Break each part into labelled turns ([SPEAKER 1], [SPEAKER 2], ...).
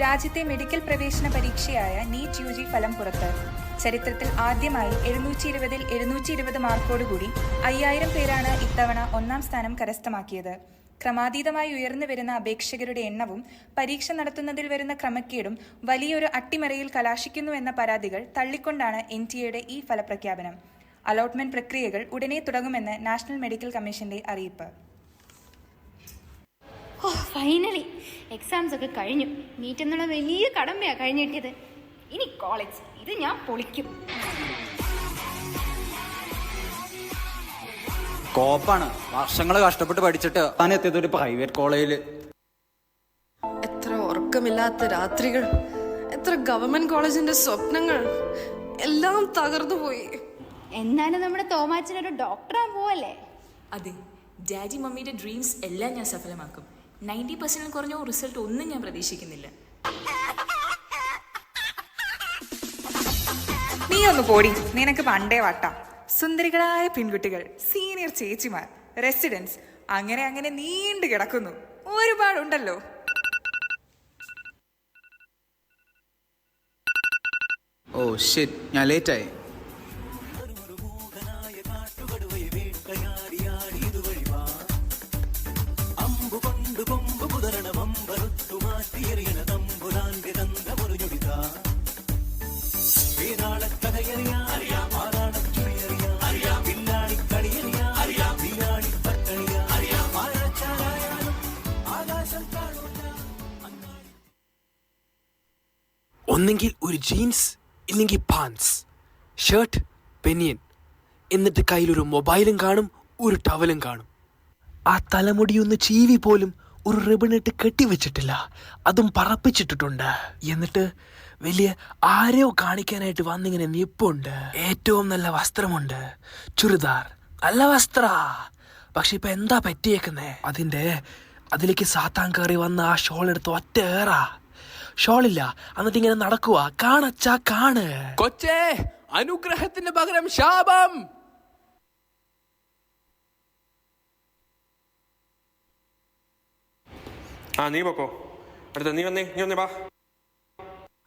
[SPEAKER 1] രാജ്യത്തെ മെഡിക്കൽ പ്രവേശന പരീക്ഷയായ NEET UG ഫലം പുറത്ത്. ചരിത്രത്തിൽ ആദ്യമായി 720-ൽ 720 മാർക്കോടുകൂടി 5000 പേരാണ് ഇത്തവണ ഒന്നാം സ്ഥാനം കരസ്ഥമാക്കിയത്. ക്രമാതീതമായി ഉയർന്നു വരുന്ന അപേക്ഷകരുടെ എണ്ണവും പരീക്ഷ നടത്തുന്നതിൽ വരുന്ന ക്രമക്കേടും വലിയൊരു അട്ടിമറിയിൽ കലാശിക്കുന്നുവെന്ന പരാതികൾ തള്ളിക്കൊണ്ടാണ് NTA ഈ ഫലപ്രഖ്യാപനം. അലോട്ട്മെന്റ് പ്രക്രിയകൾ ഉടനെ തുടങ്ങുമെന്ന് നാഷണൽ മെഡിക്കൽ കമ്മീഷന്റെ അറിയിപ്പ്.
[SPEAKER 2] ഫൈനലി എക്സാംസ് ഒക്കെ കഴിഞ്ഞു. നീറ്റ് എന്നുള്ള വലിയ കടമ്പയാണ് കഴിഞ്ഞു കിട്ടിയത്. ഇനി കോളേജ്, ഇത് ഞാൻ പൊളിക്കും.
[SPEAKER 3] കോപ്പാണ്, വർഷങ്ങൾ കഷ്ടപ്പെട്ട് പഠിച്ചിട്ട് താൻ എത്തിയത് ഒരു പ്രൈവറ്റ് കോളേജിൽ.
[SPEAKER 4] എത്ര ഉറക്കമില്ലാത്ത രാത്രികൾ, എത്ര ഗവൺമെന്റ് കോളേജിന്റെ സ്വപ്നങ്ങൾ എല്ലാം തകർന്നു പോയി.
[SPEAKER 2] എന്നാലും നമ്മുടെ തോമാച്ചനൊരു ഡോക്ടറാൻ പോവല്ലേ?
[SPEAKER 5] അതെ, ഡാഡി മമ്മിയുടെ ഡ്രീംസ് എല്ലാം ഞാൻ സഫലമാക്കും. 90% കുറഞ്ഞ റിസൾട്ട് ഒന്നും ഞാൻ പ്രതീക്ഷിക്കുന്നില്ല.
[SPEAKER 1] നീ ഒന്ന് പോടി, നിനക്ക് പണ്ടേ വട്ടാം. സുന്ദരികളായ പെൺകുട്ടികൾ, സീനിയർ ചേച്ചിമാർ, റെസിഡൻസ്, അങ്ങനെ അങ്ങനെ നീണ്ടു കിടക്കുന്നു. ഒരുപാടുണ്ടല്ലോ.
[SPEAKER 3] ഓ ഷിറ്റ്, ഞാൻ ലേറ്റായി.
[SPEAKER 6] ഒന്നെങ്കിൽ ഒരു ജീൻസ്, ഇല്ലെങ്കിൽ പാൻസ്, ഷർട്ട്, ബനിയൻ, എന്നിട്ട് കയ്യിലൊരു മൊബൈലും കാണും, ഒരു ടവലും കാണും. ആ തലമുടിയൊന്ന് ചീവി പോലും ഒരു റിബണിട്ട് കെട്ടിവെച്ചിട്ടില്ല, അതും പറപ്പിച്ചിട്ടിട്ടുണ്ട്. എന്നിട്ട് വലിയ ആരെയോ കാണിക്കാനായിട്ട് വന്നിങ്ങനെ നിപ്പുണ്ട്. ഏറ്റവും നല്ല വസ്ത്രമുണ്ട്, ചുരിദാർ, നല്ല വസ്ത്ര. പക്ഷെ ഇപ്പൊ എന്താ പറ്റിയേക്കുന്നേ? അതിലേക്ക് സാത്താൻ കയറി വന്ന ആ ഷോൾ എടുത്ത് ഒറ്റ ഏറാ. ഷോളില്ല, എന്നിട്ട് ഇങ്ങനെ നടക്കുക. കാണച്ചാ കാണ് കൊച്ചേ, അനുഗ്രഹത്തിന് പകരം ശാപം.
[SPEAKER 7] നീ പൊക്കോ. അടുത്ത നീ വന്നേ വാ.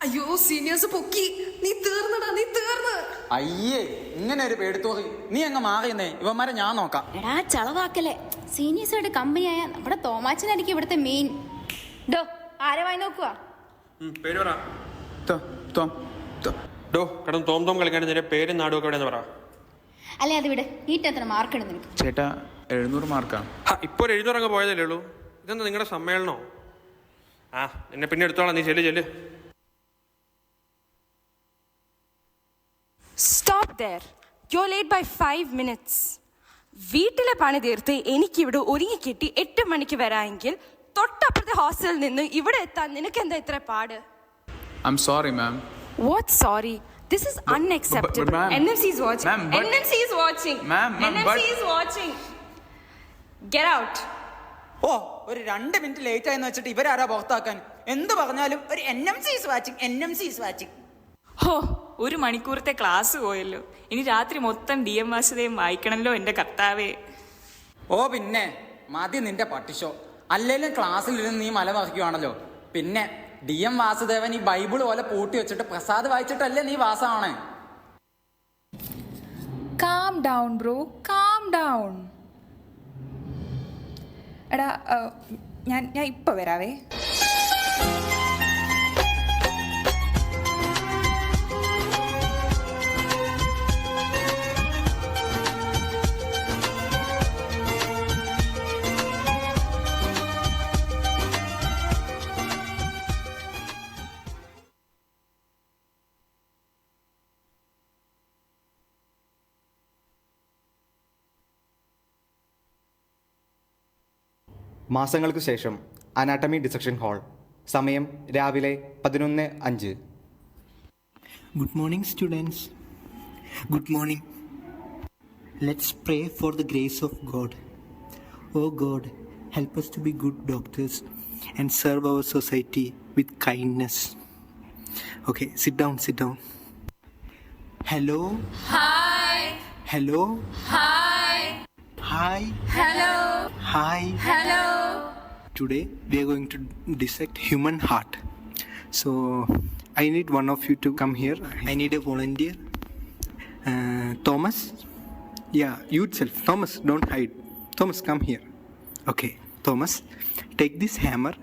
[SPEAKER 4] അയ്യോ, സീനിയേഴ്സ് പൊക്കി. നീ തീർന്നടാ, നീ തീർന്ന്.
[SPEAKER 3] അയ്യേ, ഇങ്ങനെ ഒരു പേടിത്തോറി. നീ അങ്ങ് മാറിയെന്നേ, ഇവന്മാരെ ഞാൻ നോക്കാം.
[SPEAKER 2] എടാ ചളവാക്കല്ലേ. സീനിയേഴ്സായിട്ട് കമ്പനിയായ നമ്മുടെ തോമാച്ചനായിരിക്കും ഇവിടുത്തെ മെയിൻ. ആരെ വായി നോക്കുക?
[SPEAKER 7] പേര് പറ. കിടന്ന് തോം തോം കളിക്കാൻ നിന്റെ പേരും നാടും ഒക്കെ എവിടെയെന്ന് പറ.
[SPEAKER 2] അല്ലെ അത് വിടെ. നീറ്റ് എത്ര മാർക്ക് ഉണ്ട് നിനക്ക്?
[SPEAKER 3] ചേട്ടാ 700 മാർക്കാണ്.
[SPEAKER 7] ഇപ്പോൾ 700 അങ്ങ് പോയതല്ലേ ഉള്ളൂ. ഇതെന്താ നിങ്ങളുടെ സമ്മേളനോ? നിന്നെ പിന്നെ എടുത്തോളാം. നീ ചെല്ല്.
[SPEAKER 8] Stop there. You're late by 5 minutes. വീട്ടിലെ പണി തീർത്ത് എനിക്കിവിടെ ഒരുങ്ങിക്കെട്ടി 8 മണിക്ക് വരാമെങ്കിൽ തൊട്ടപ്പുറത്തെ ഹോസ്റ്റലിൽ നിന്ന് ഇവിടെ എത്താൻ നിനക്ക് എന്താ ഇത്ര പാട്?
[SPEAKER 3] I'm sorry, ma'am.
[SPEAKER 8] What sorry? This is unacceptable.
[SPEAKER 3] But, ma'am.
[SPEAKER 8] NMC is watching.
[SPEAKER 3] Ma'am, but,
[SPEAKER 8] NMC is watching.
[SPEAKER 3] Ma'am,
[SPEAKER 8] NMC is watching. Get out.
[SPEAKER 3] ഒരു 2 മിനിറ്റ് ലേറ്റ് ആയെന്ന് വെച്ചിട്ട് ഇവരാരാ പുറത്താക്കാൻ? എന്ത് പറഞ്ഞാലും ഒരു NMC is watching.
[SPEAKER 5] ഹോ, 1 മണിക്കൂറത്തെ ക്ലാസ് പോയല്ലോ. ഇനി രാത്രി മൊത്തം DM വാസുദേവൻ വായിക്കണല്ലോ എൻ്റെ കർത്താവേ.
[SPEAKER 3] പിന്നെ മതി നിന്റെ പട്ടിഷോ. അല്ലെങ്കിലും ക്ലാസ്സിലിരുന്ന് നീ മല മറിക്കുവാണല്ലോ. പിന്നെ DM വാസുദേവൻ ഈ ബൈബിൾ പോലെ പൂട്ടി വെച്ചിട്ട് പ്രസാദ് വായിച്ചിട്ടല്ലേ നീ വാസമാണ്.
[SPEAKER 1] Calm down bro, calm down. എടാ, ഞാൻ ഇപ്പൊ വരാവേ.
[SPEAKER 9] മാസങ്ങൾക്ക് ശേഷം അനാട്ടമി ഡിസെക്ഷൻ ഹാൾ. സമയം രാവിലെ 11:05.
[SPEAKER 10] Good morning, students. Good morning. Let's pray for the grace of God. Oh God, help us to be good doctors and serve our society with kindness. Okay, sit down. Hello. Hi. Hello. Hi. Hi. Hello. Hi. Hello. Today we are going to dissect human heart. So I need one of you to come here. I need a volunteer. Thomas? Yeah, you itself. Thomas, don't hide. Thomas, come here. Okay, Thomas, take this hammer,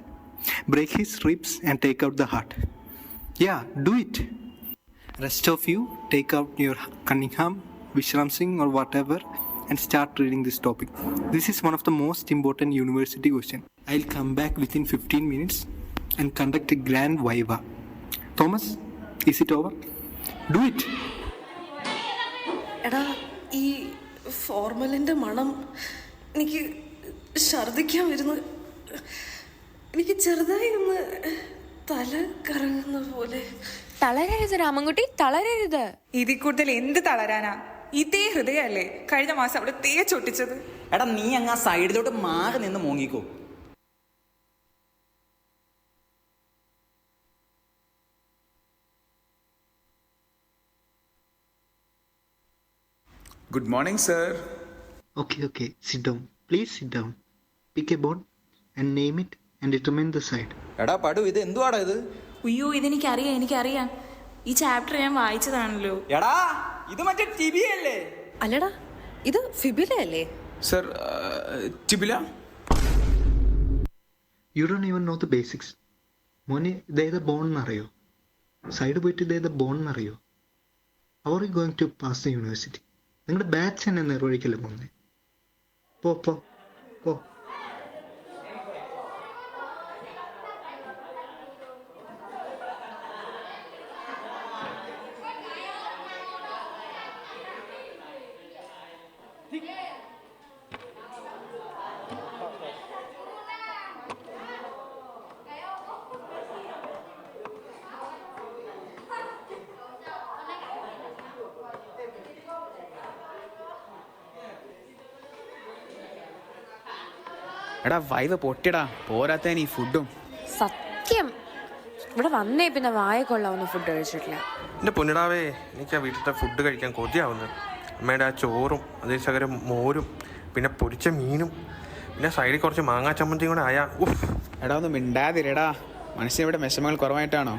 [SPEAKER 10] break his ribs and take out the heart. Yeah, do it. Rest of you, take out your Cunningham, Vishram Singh or whatever and start reading this topic. This is one of the most important university questions. I'll come back within 15 minutes and conduct a grand viva. Thomas, is it over? Do it.
[SPEAKER 4] എടാ ഈ ഫോർമലിൻ്റെ മണം എനിക്ക് ഛർദ്ദിക്കാൻ വരുന്നു. എനിക്ക് ചെറുതായി ഒന്ന് തല കറങ്ങുന്ന പോലെ.
[SPEAKER 11] തളരരുത് രാമൻകുട്ടി, തളരരുത്.
[SPEAKER 1] ഇതിൽ കൂടുതൽ എന്ത് തളരാനാ? ഇതേ ഹൃദയല്ലേ കഴിഞ്ഞ മാസം അവിടെ തേച്ചൊട്ടിച്ചത്.
[SPEAKER 3] എടാ നീ അങ്ങ് ആ സൈഡിലോട്ട് മാറി നിന്ന് മോങ്ങിക്കോ.
[SPEAKER 12] Good morning, sir.
[SPEAKER 10] Okay, sit down. Please sit down. Pick a bone and name it and determine the side.
[SPEAKER 3] എടാ പടു ഇത് എന്തുവാടാ ഇത്?
[SPEAKER 5] അയ്യോ എനിക്കറിയാം. ഈ ചാപ്റ്റർ ഞാൻ വായിച്ചതാണല്ലോ.
[SPEAKER 3] എടാ ഇത് മറ്റേ ടിബിയല്ലേ?
[SPEAKER 4] അല്ലടാ ഇത് ഫിബില അല്ലേ?
[SPEAKER 12] Sir, Tibula?
[SPEAKER 10] You don't even know the basics. മോനെ ഇതേതാ ബോൺ എന്നറിയോ? സൈഡ് പോയിട്ട് ഇതേതാ ബോൺ എന്നറിയോ? How are you going to pass the university? നിങ്ങളുടെ ബാച്ച് തന്നെ നിർവഹിക്കല്ലേ മോനെ? പോ.
[SPEAKER 12] എടാ വൈവ പൊട്ടിടാ, പോരാത്തതിന് ഈ ഫുഡും.
[SPEAKER 11] സത്യം ഇവിടെ വന്നേ പിന്നെ വായ കൊള്ളാവുന്ന ഫുഡ് കഴിച്ചിട്ടില്ല.
[SPEAKER 7] എൻ്റെ പൊന്നിടാവേ, എനിക്ക് ആ വീട്ടിലത്തെ ഫുഡ് കഴിക്കാൻ കൊതിയാവുന്നു. അമ്മയുടെ ആ ചോറും അതേ ശകലം മോരും പിന്നെ പൊരിച്ച മീനും പിന്നെ സൈഡിൽ കുറച്ച് മാങ്ങാ ചമ്മന്തിയും കൂടെ ആയാ.
[SPEAKER 12] എടാ ഒന്ന് മിണ്ടാതിരടാ, മനുഷ്യൻ ഇവിടെ വിഷമങ്ങൾ കുറവായിട്ടാണോ?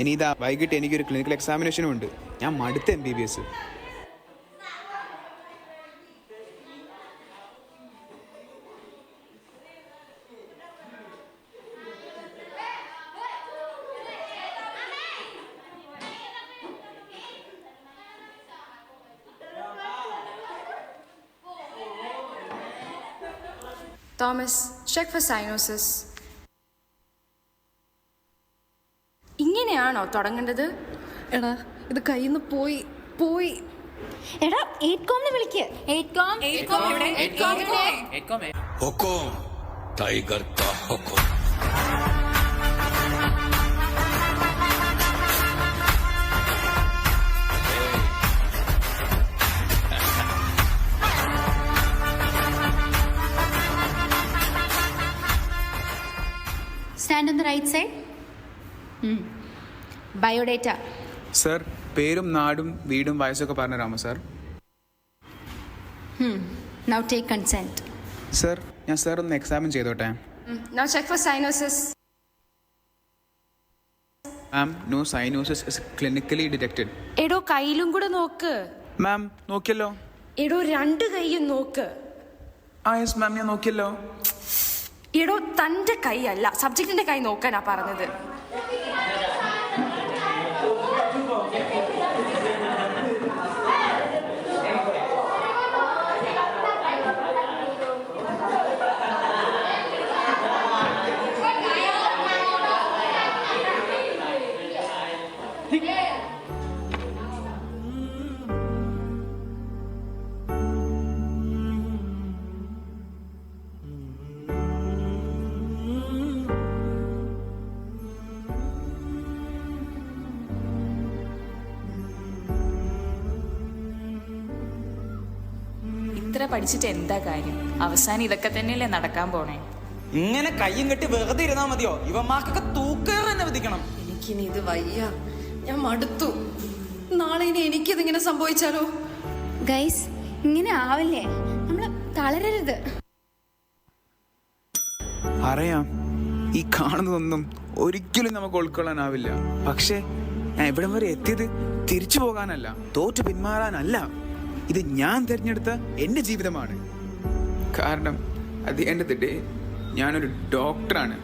[SPEAKER 12] ഇനി ഇതാ വൈകിട്ട് എനിക്കൊരു ക്ലിനിക്കൽ എക്സാമിനേഷനും ഉണ്ട്. ഞാൻ മടുത്ത MBBS.
[SPEAKER 8] Thomas, check for cyanosis. ഇങ്ങനെയാണോ തുടങ്ങേണ്ടത്?
[SPEAKER 4] എടാ ഇത് കയ്യിൽ നിന്ന് പോയി.
[SPEAKER 2] എടാ 8com വിളിക്ക്. 8com ഇവിടെ. 8com
[SPEAKER 13] हुकुम टाइगर का हुकुम.
[SPEAKER 2] Stand on the right side. Biodata.
[SPEAKER 12] Sir, പേരും നാടും വീടും വയസ്സൊക്കെ പറഞ്ഞു തരാമോ സർ?
[SPEAKER 2] Now take consent.
[SPEAKER 12] സർ, ഞാൻ സാർ ഒന്ന് എക്സാമിൻ ചെയ്തോട്ടെ?
[SPEAKER 8] Now check for cyanosis.
[SPEAKER 12] Ma'am, no cyanosis is clinically detected.
[SPEAKER 8] എടോ കയ്യിലും കൂടെ നോക്ക്.
[SPEAKER 12] മാം നോക്കിയല്ലോ.
[SPEAKER 8] എടോ 2 കൈയും നോക്ക്.
[SPEAKER 12] യെസ് മാം, ഞാൻ നോക്കിയല്ലോ.
[SPEAKER 8] എടോ തന്റെ കൈ അല്ല, സബ്ജക്റ്റിന്റെ കൈ നോക്കാനാ പറഞ്ഞത്.
[SPEAKER 5] ഇത്ര പഠിച്ചിട്ട് എന്താ കാര്യം? അവസാനം ഇതൊക്കെ തന്നെയല്ലേ നടക്കാൻ പോണേ.
[SPEAKER 3] ഇങ്ങനെ കയ്യും കെട്ടി വെറുതെ ഇരുന്നാ മതിയോ? ഇവന്മാർക്കൊക്കെ തൂക്കേറ് തന്നെ വിധിക്കണം.
[SPEAKER 4] എനിക്കിനി ഇത് വയ്യ, ഞാൻ മടുത്തു. നാളെ ഇനി എനിക്കിതിങ്ങനെ സംഭവിച്ചാലോ?
[SPEAKER 2] ഗൈസ് ഇങ്ങനെ ആവല്ലേ, നമ്മള് തളരരുത്.
[SPEAKER 12] അറിയാം, ഈ കാണുന്നതൊന്നും ഒരിക്കലും നമുക്ക് ഉൾക്കൊള്ളാനാവില്ല. പക്ഷേ ഞാൻ ഇവിടം വരെ എത്തിയത് തിരിച്ചു പോകാനല്ല, തോറ്റു പിന്മാറാനല്ല. ഇത് ഞാൻ തിരഞ്ഞെടുത്ത എൻ്റെ ജീവിതമാണ്. കാരണം at the end of the day ഞാനൊരു ഡോക്ടറാണ്.